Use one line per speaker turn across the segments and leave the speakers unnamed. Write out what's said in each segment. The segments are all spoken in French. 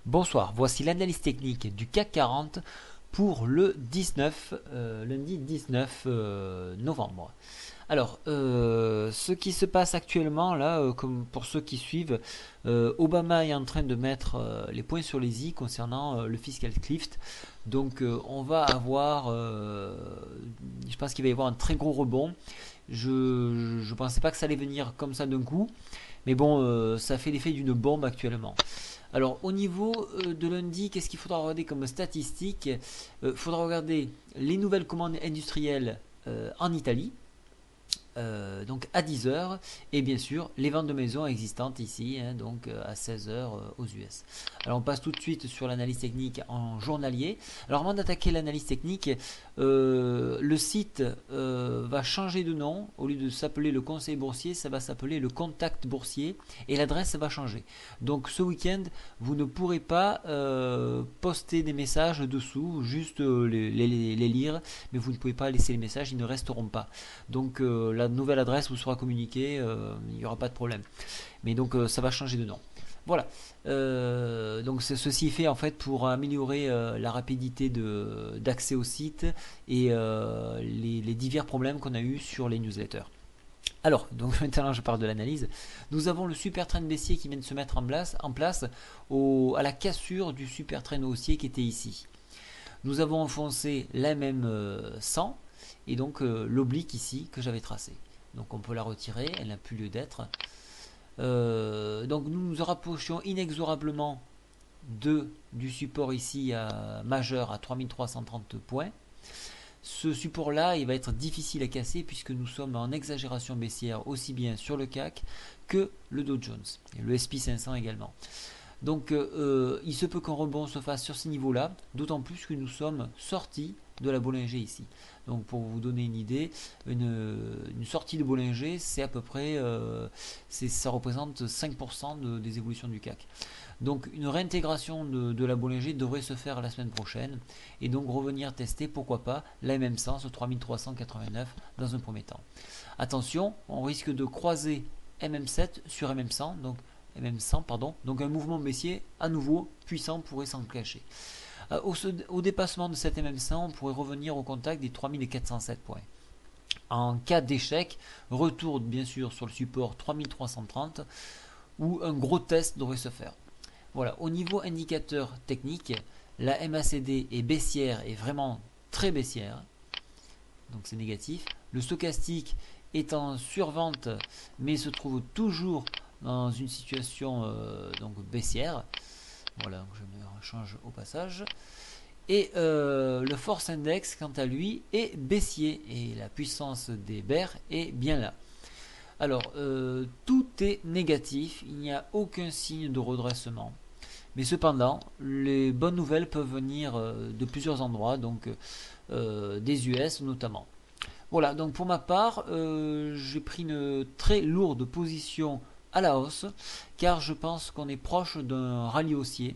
Bonsoir, voici l'analyse technique du CAC 40 pour le 19, lundi 19 novembre. Alors, ce qui se passe actuellement, là, comme pour ceux qui suivent, Obama est en train de mettre les points sur les i concernant le fiscal cliff. Donc, on va avoir, je pense qu'il va y avoir un très gros rebond. Je ne pensais pas que ça allait venir comme ça d'un coup, mais bon, ça fait l'effet d'une bombe actuellement. Alors au niveau de lundi, qu'est-ce qu'il faudra regarder comme statistique? Il faudra regarder les nouvelles commandes industrielles en Italie, donc à 10 heures, et bien sûr les ventes de maisons existantes ici, hein, donc à 16 heures aux US. Alors on passe tout de suite sur l'analyse technique en journalier. Alors avant d'attaquer l'analyse technique, le site va changer de nom. Au lieu de s'appeler le conseil boursier, ça va s'appeler le contact boursier, et l'adresse va changer. Donc ce week-end, vous ne pourrez pas poster des messages dessous, juste les lire, mais vous ne pouvez pas laisser les messages, ils ne resteront pas. Donc la nouvelle adresse vous sera communiquée, il n'y aura pas de problème. Mais donc ça va changer de nom. Voilà. Donc ceci est fait en fait pour améliorer la rapidité d'accès au site et les divers problèmes qu'on a eu sur les newsletters. Alors, donc maintenant je parle de l'analyse. Nous avons le super trend baissier qui vient de se mettre en place à la cassure du super trend haussier qui était ici. Nous avons enfoncé la même 100 et donc l'oblique ici que j'avais tracé. Donc on peut la retirer, elle n'a plus lieu d'être. Donc nous nous rapprochions inexorablement du support ici majeur à 3330 points. Ce support là il va être difficile à casser puisque nous sommes en exagération baissière aussi bien sur le CAC que le Dow Jones et le SP 500 également. Donc il se peut qu'un rebond se fasse sur ces niveaux là, d'autant plus que nous sommes sortis de la Bollinger ici. Donc pour vous donner une idée, une sortie de Bollinger, c'est à peu près, ça représente 5% des évolutions du CAC. Donc une réintégration de la Bollinger devrait se faire la semaine prochaine et donc revenir tester, pourquoi pas, la MM100 sur 3389 dans un premier temps. Attention, on risque de croiser MM7 sur MM100, donc MM100, pardon, donc un mouvement baissier à nouveau puissant pourrait s'enclencher. Au dépassement de cette MM100, on pourrait revenir au contact des 3407 points. En cas d'échec, retour bien sûr sur le support 3330 où un gros test devrait se faire. Voilà, au niveau indicateur technique, la MACD est baissière et vraiment très baissière, donc c'est négatif. Le stochastique est en survente mais se trouve toujours dans une situation donc baissière. Voilà, je me change au passage. Et le Force Index, quant à lui, est baissier. Et la puissance des bears est bien là. Alors, tout est négatif. Il n'y a aucun signe de redressement. Mais cependant, les bonnes nouvelles peuvent venir de plusieurs endroits, donc des US notamment. Voilà, donc pour ma part, j'ai pris une très lourde position à la hausse, car je pense qu'on est proche d'un rallye haussier.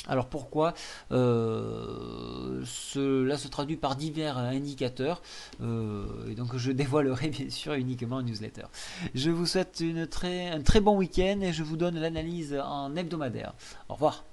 Alors pourquoi cela se traduit par divers indicateurs et donc je dévoilerai bien sûr uniquement en newsletter. Je vous souhaite un très bon week-end et je vous donne l'analyse en hebdomadaire. Au revoir.